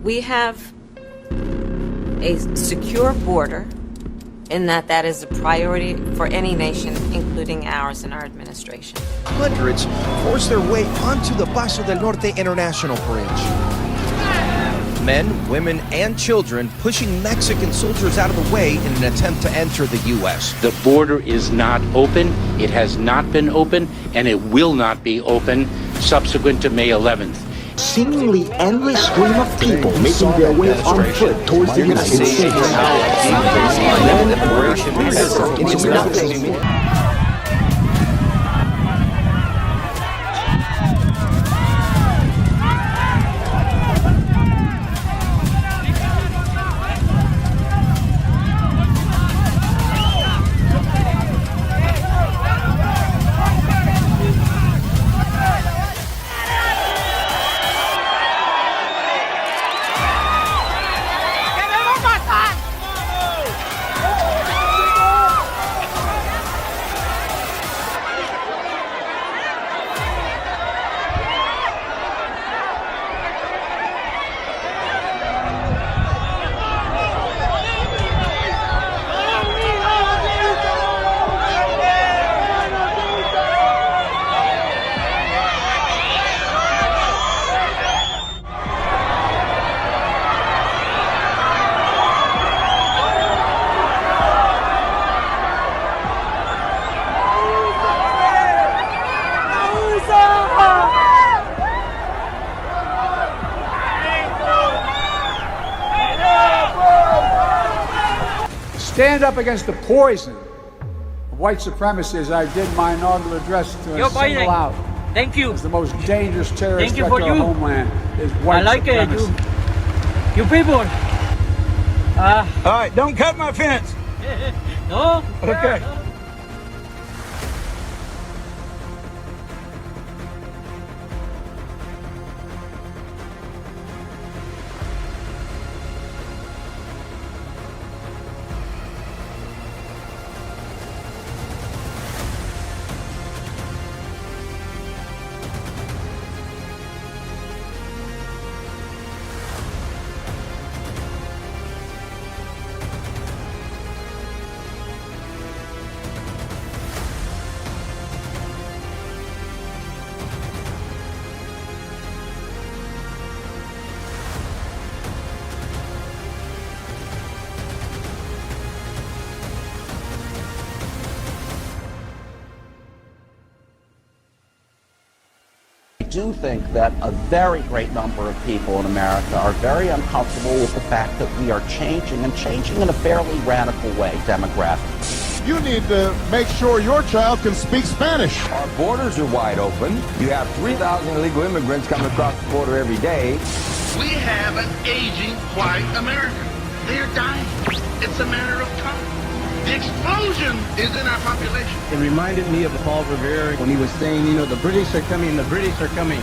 We have a secure border, in that is a priority for any nation, including ours and our administration. Hundreds forced their way onto the Paso del Norte International Bridge. Men, women, and children pushing Mexican soldiers out of the way in an attempt to enter the U.S. The border is not open, it has not been open, and it will not be open subsequent to May 11th. Seemingly endless stream of people making their way on foot towards the United States. Stand up against the poison of white supremacy as I did my inaugural address to single out. Thank you. As the most dangerous terrorist threat for to our homeland is white supremacy. You people. All right, don't cut my fence. No. Okay. I do think that a very great number of people in America are very uncomfortable with the fact that we are changing, and changing in a fairly radical way, demographically. You need to make sure your child can speak Spanish. Our borders are wide open. You have 3,000 illegal immigrants coming across the border every day. We have an aging white America. They're dying. It's a matter of time. The explosion is in our population. It reminded me of Paul Revere when he was saying, you know, the British are coming, the British are coming.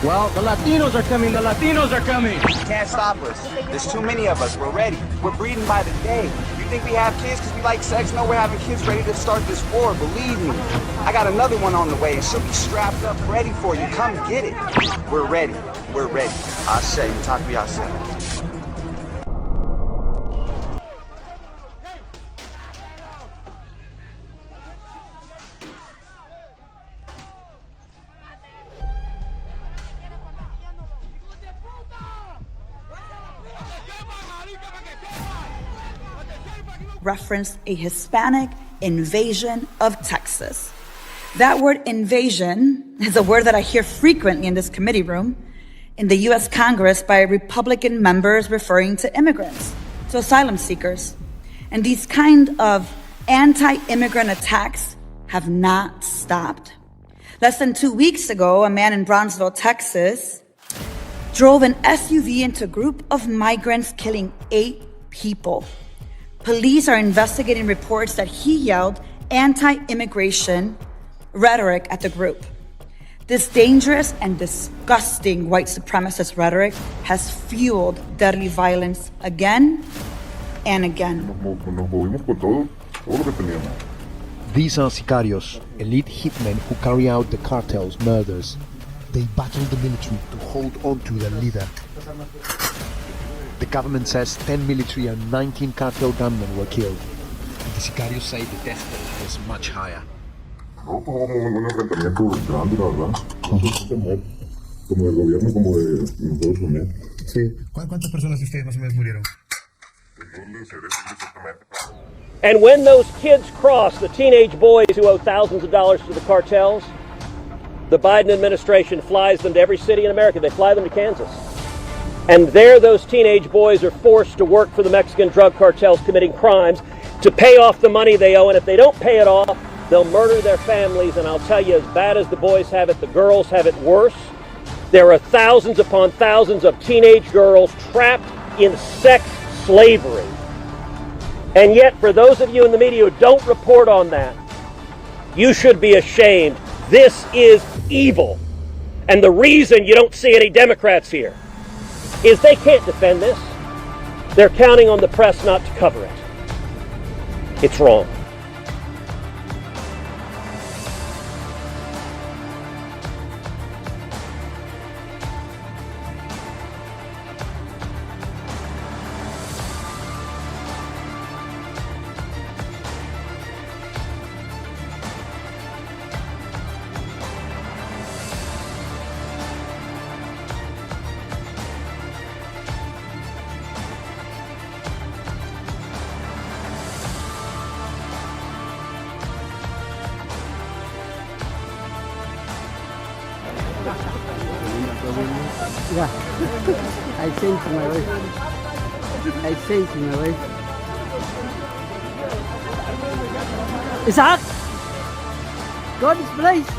Well, the Latinos are coming, the Latinos are coming. You can't stop us. There's too many of us. We're ready. We're breeding by the day. You think we have kids because we like sex? No, we're having kids ready to start this war. Believe me. I got another one on the way, and she'll be strapped up ready for you. Come get it. We're ready. We're ready. I say, talk to me, I say. Referenced a Hispanic invasion of Texas. That word invasion is a word that I hear frequently in this committee room in the U.S. Congress by Republican members referring to immigrants, to asylum seekers. And these kind of anti-immigrant attacks have not stopped. Less than 2 weeks ago, a man in Brownsville, Texas, drove an SUV into a group of migrants, killing 8 people. Police are investigating reports that he yelled anti-immigration rhetoric at the group. This dangerous and disgusting white supremacist rhetoric has fueled deadly violence again and again. These are sicarios, elite hitmen who carry out the cartel's murders. They battle the military to hold on to their leader. The government says 10 military and 19 cartel gunmen were killed. The sicarios say the death toll was much higher. Un enfrentamiento grande, la verdad. Como del gobierno, como de nosotros también. Sí. ¿Cuántas personas de ustedes más o menos murieron? And when those kids cross, the teenage boys who owe thousands of dollars to the cartels, the Biden administration flies them to every city in America. They fly them to Kansas. And there those teenage boys are forced to work for the Mexican drug cartels committing crimes to pay off the money they owe. And if they don't pay it off, they'll murder their families. And I'll tell you, as bad as the boys have it, the girls have it worse. There are thousands upon thousands of teenage girls trapped in sex slavery. And yet, for those of you in the media who don't report on that, you should be ashamed. This is evil. And the reason you don't see any Democrats here is they can't defend this. They're counting on the press not to cover it. It's wrong. Yeah. I think to my wife. I say to my wife. Isaac! Go to this place!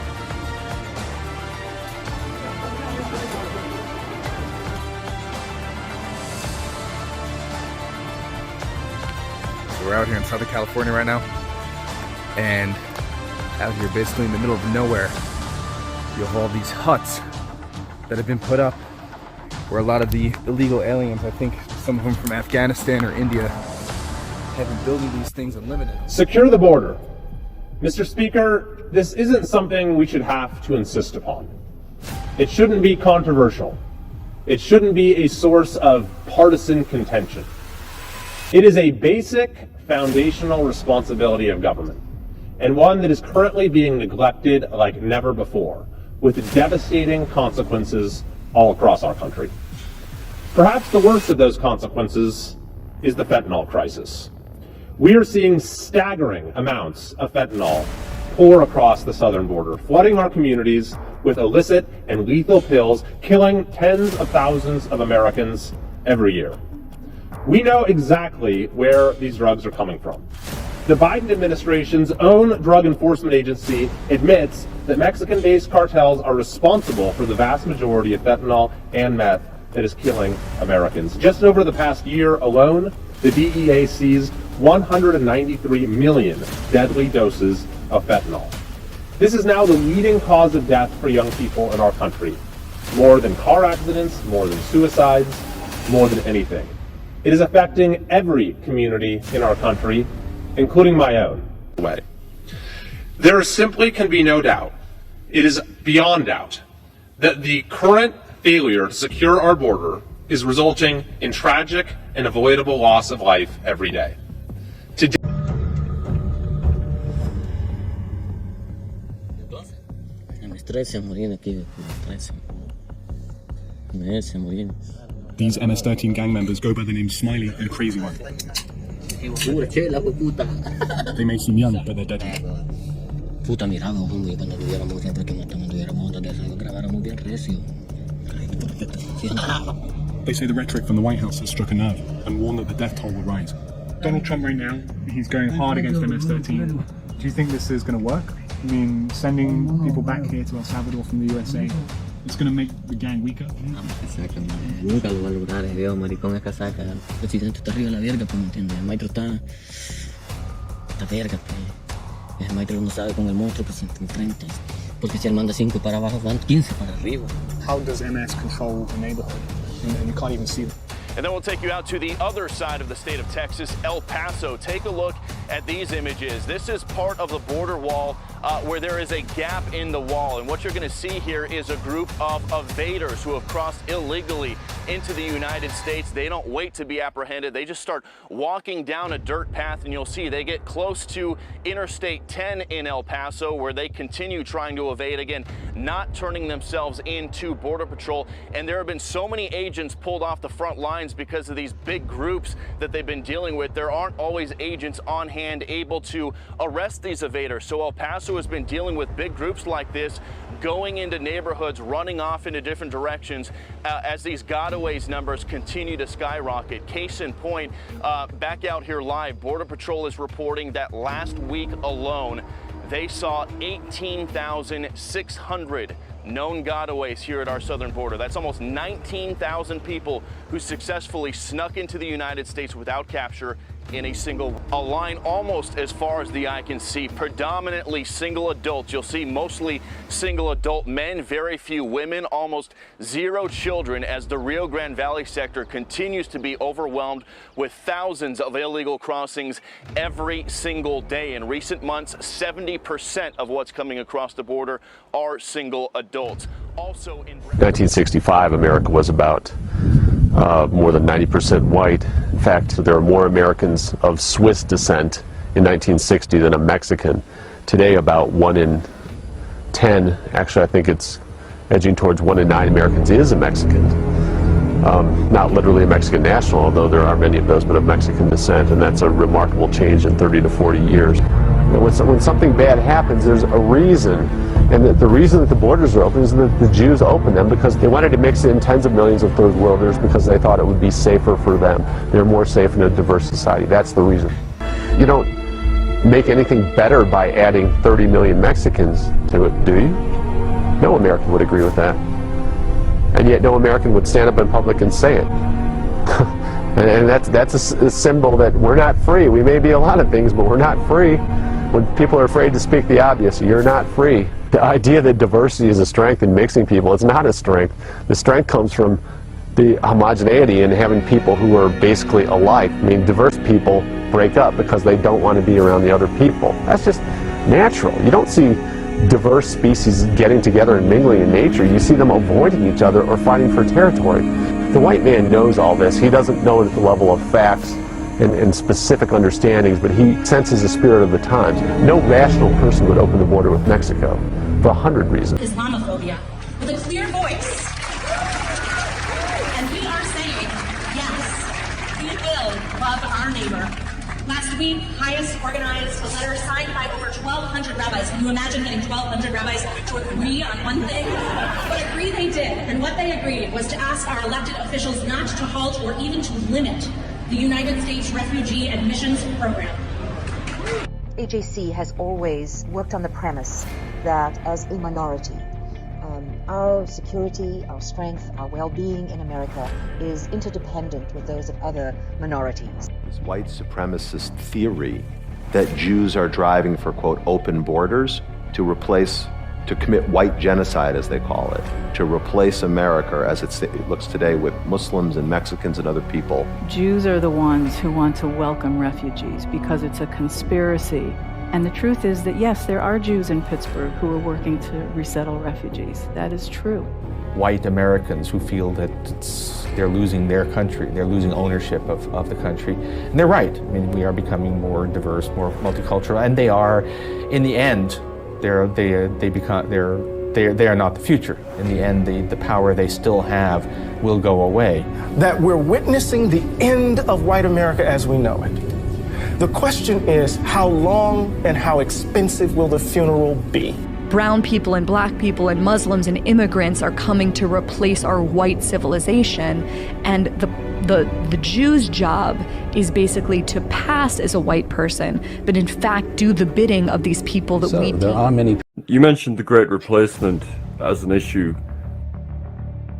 We're out here in Southern California right now, and out here basically in the middle of nowhere, you have all these huts that have been put up where a lot of the illegal aliens, I think some of them from Afghanistan or India, have been building these things and living in them. Secure the border. Mr. Speaker, this isn't something we should have to insist upon. It shouldn't be controversial. It shouldn't be a source of partisan contention. It is a basic foundational responsibility of government, and one that is currently being neglected like never before, with devastating consequences all across our country. Perhaps the worst of those consequences is the fentanyl crisis. We are seeing staggering amounts of fentanyl pour across the southern border, flooding our communities with illicit and lethal pills, killing tens of thousands of Americans every year. We know exactly where these drugs are coming from. The Biden administration's own drug enforcement agency admits that Mexican-based cartels are responsible for the vast majority of fentanyl and meth that is killing Americans. Just over the past year alone, the DEA seized 193 million deadly doses of fentanyl. This is now the leading cause of death for young people in our country. More than car accidents, more than suicides, more than anything. It is affecting every community in our country, including my own. There simply can be no doubt, it is beyond doubt, that the current failure to secure our border is resulting in tragic and avoidable loss of life every day. Today, These MS-13 gang members go by the name Smiley and Crazy One. They may seem young, but they're deadly. They say the rhetoric from the White House has struck a nerve and warn that the death toll will rise. Donald Trump right now, he's going hard against MS-13. Do you think this is going to work? I mean, sending people back here to El Salvador from the USA, it's going to make the gang weaker? Nunca lo va a lograr, el viejo maricón es casaca. El presidente está arriba de la verga, pues, ¿me entiendes? El maestro está verga, pues. El maestro no sabe con el monstruo que se enfrenta. Porque si él manda 5 para abajo, van 15 para arriba. How does MS control the neighborhood? And you can't even see them. And then we'll take you out to the other side of the state of Texas, El Paso. Take a look at these images. This is part of the border wall where there is a gap in the wall. And what you're going to see here is a group of evaders who have crossed illegally into the United States. They don't wait to be apprehended. They just start walking down a dirt path, and you'll see they get close to Interstate 10 in El Paso, where they continue trying to evade, again, not turning themselves into Border Patrol. And there have been so many agents pulled off the front lines because of these big groups that they've been dealing with. There aren't always agents on hand able to arrest these evaders. So El Paso has been dealing with big groups like this, going into neighborhoods, running off into different directions as these gotaways numbers continue to skyrocket. Case in point, back out here live, Border Patrol is reporting that last week alone, they saw 18,600 known gotaways here at our southern border. That's almost 19,000 people who successfully snuck into the United States without capture in a line almost as far as the eye can see, predominantly single adults. You'll see mostly single adult men, very few women, almost zero children, as the Rio Grande Valley sector continues to be overwhelmed with thousands of illegal crossings every single day. In recent months, 70% of what's coming across the border are single adults. Also in 1965, America was about more than 90% white. In fact, there are more Americans of Swiss descent in 1960 than a Mexican. Today, about 1 in 10, actually I think it's edging towards 1 in 9 Americans is a Mexican. Not literally a Mexican national, although there are many of those, but of Mexican descent, and that's a remarkable change in 30 to 40 years. When something bad happens, there's a reason, and the reason that the borders are open is that the Jews opened them because they wanted to mix in tens of millions of third worlders because they thought it would be safer for them. They're more safe in a diverse society. That's the reason. You don't make anything better by adding 30 million Mexicans to it, do you? No American would agree with that. And yet no American would stand up in public and say it. And that's a symbol that we're not free. We may be a lot of things, but we're not free. When people are afraid to speak the obvious, you're not free. The idea that diversity is a strength in mixing people, it's not a strength. The strength comes from the homogeneity and having people who are basically alike. I mean, diverse people break up because they don't want to be around the other people. That's just natural. You don't see diverse species getting together and mingling in nature. You see them avoiding each other or fighting for territory. The white man knows all this. He doesn't know it at the level of facts and specific understandings, but he senses the spirit of the times. No rational person would open the border with Mexico for 100 reasons. Islamophobia with a clear voice. And we are saying, yes, we will love our neighbor. Last week, highest organized a letter signed by over 1,200 rabbis. Can you imagine getting 1,200 rabbis to agree on one thing? But agree they did, and what they agreed was to ask our elected officials not to halt or even to limit the United States Refugee Admissions Program. AJC has always worked on the premise that as a minority, our security, our strength, our well-being in America is interdependent with those of other minorities. This white supremacist theory that Jews are driving for, quote, open borders to commit white genocide, as they call it, to replace America as it looks today with Muslims and Mexicans and other people. Jews are the ones who want to welcome refugees because it's a conspiracy. And the truth is that, yes, there are Jews in Pittsburgh who are working to resettle refugees. That is true. White Americans who feel that they're losing their country, they're losing ownership of the country. And they're right. I mean, we are becoming more diverse, more multicultural, and they are, in the end, they are not the future. In the end, the power they still have will go away. That we're witnessing the end of white America as we know it. The question is, how long and how expensive will the funeral be? Brown people and black people and Muslims and immigrants are coming to replace our white civilization, and the Jew's job is basically to pass as a white person, but in fact do the bidding of these people that we there are many. You mentioned the Great Replacement as an issue.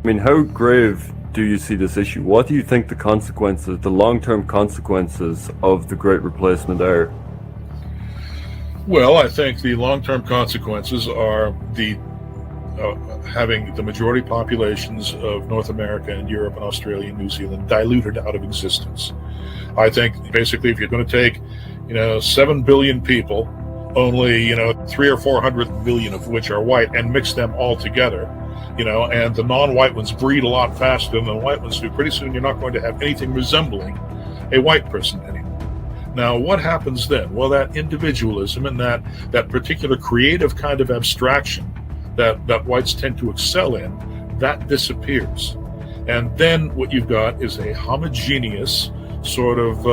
I mean, how grave do you see this issue? What do you think the consequences, the long-term consequences of the Great Replacement are? Well, I think the long-term consequences are having the majority populations of North America and Europe and Australia and New Zealand diluted out of existence. I think basically if you're going to take, 7 billion people, only 300 or 400 million of which are white, and mix them all together, and the non-white ones breed a lot faster than the white ones do. Pretty soon you're not going to have anything resembling a white person anymore. Now, what happens then? Well, that individualism and that particular creative kind of abstraction that whites tend to excel in, that disappears. And then what you've got is a homogeneous sort of,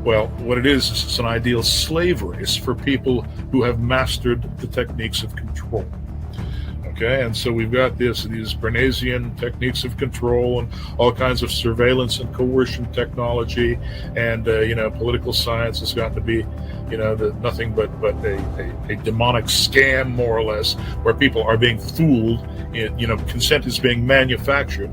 what it is it's an ideal slave race for people who have mastered the techniques of control. Okay, and so we've got these Bernaysian techniques of control and all kinds of surveillance and coercion technology, and political science has gotten to be nothing but a demonic scam, more or less, where people are being fooled. Consent is being manufactured.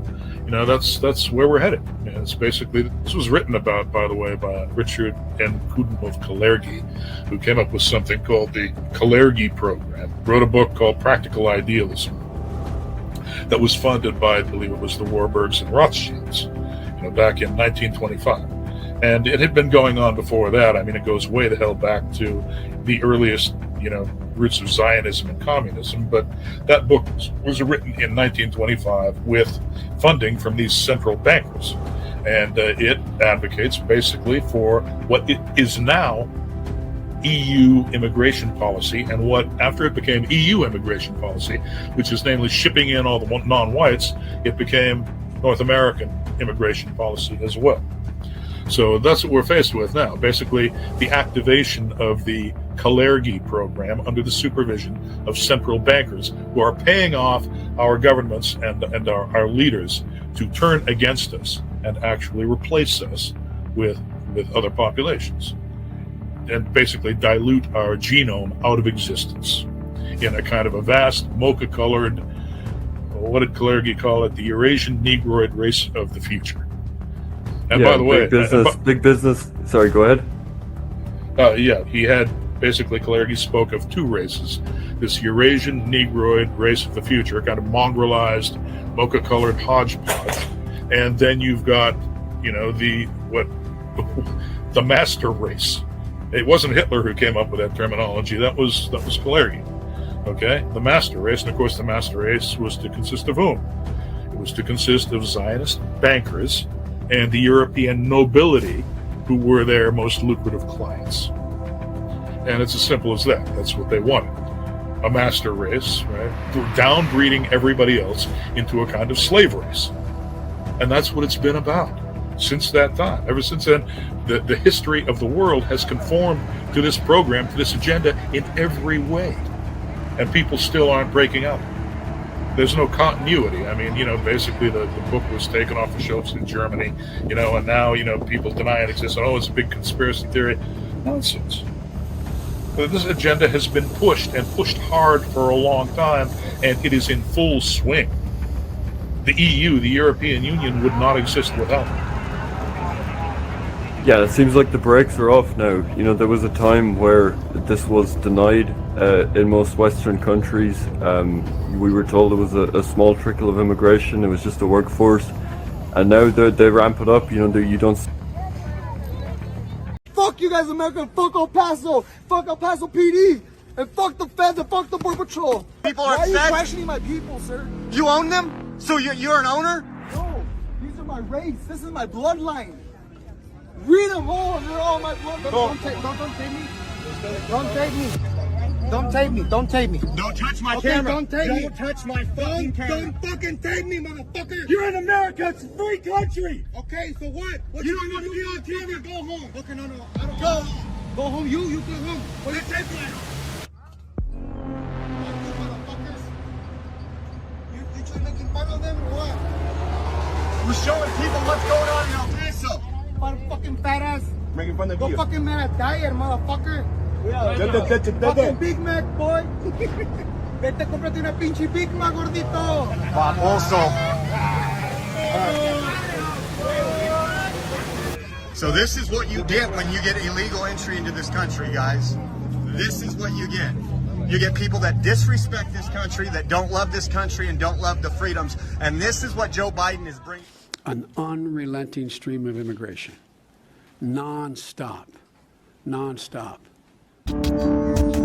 That's where we're headed. And it's basically, this was written about, by the way, by Richard N. Kudenhoff-Kalergi, who came up with something called the Kalergi Program. Wrote a book called Practical Idealism that was funded by, I believe it was the Warburgs and Rothschilds, back in 1925. And it had been going on before that. I mean, it goes way the hell back to the earliest, roots of Zionism and communism. But that book was written in 1925 with funding from these central bankers. And it advocates basically for what it is now EU immigration policy, and what, after it became EU immigration policy, which is namely shipping in all the non-whites, it became North American immigration policy as well. So that's what we're faced with now. Basically, the activation of the Kalergi program under the supervision of central bankers who are paying off our governments and our leaders to turn against us and actually replace us with other populations, and basically dilute our genome out of existence in a kind of a vast mocha-colored, what did Kalergi call it? The Eurasian Negroid race of the future. And by the way, big business. Sorry, go ahead. He had basically, Kalergi spoke of two races: this Eurasian Negroid race of the future, kind of mongrelized, mocha-colored hodgepodge, and then you've got, the master race. It wasn't Hitler who came up with that terminology. That was Kalergi. Okay, the master race, and of course, the master race was to consist of whom? It was to consist of Zionist bankers and the European nobility, who were their most lucrative clients. And it's as simple as that. That's what they wanted. A master race, right? Downbreeding everybody else into a kind of slave race. And that's what it's been about since that time. Ever since then, the history of the world has conformed to this program, to this agenda in every way. And people still aren't breaking out. There's no continuity. I mean, basically the book was taken off the shelves in Germany, and now, people deny it exists. Oh, it's a big conspiracy theory. Nonsense. But this agenda has been pushed, and pushed hard for a long time, and it is in full swing. The EU, the European Union, would not exist without it. Yeah, it seems like the brakes are off now. There was a time where this was denied in most Western countries. We were told it was a small trickle of immigration. It was just a workforce. And now they ramp it up. You don't... Fuck you guys, America. Fuck El Paso. Fuck El Paso PD. And fuck the feds and fuck the Border Patrol. People are Why upset? are you questioning my people, sir? You own them? So you're an owner? No, these are my race. This is my bloodline. Read them all. They're all my blood. Don't take me. Don't take me. Don't take me. Don't take me. Don't touch my Okay, camera. don't take me. Don't touch my fucking camera. Don't fucking take me, motherfucker. You're in America. It's a free country. Okay, so what? What You don't gonna want to do? be on camera. Go home. Okay, no, I don't. Go. Go home. You go home. What Let's take my... You trying making fun of them or what? We're showing people what's going on in El Paso. Fucking fat ass. Making fun of Go you. fucking man at diet, motherfucker. Vete. Fucking Big Mac, boy. Vete, cómprate una pinche Big Mac, gordito. Also. So this is what you get when you get illegal entry into this country, guys. This is what you get. You get people that disrespect this country, that don't love this country and don't love the freedoms. And this is what Joe Biden is bringing. An unrelenting stream of immigration. Non-stop. you.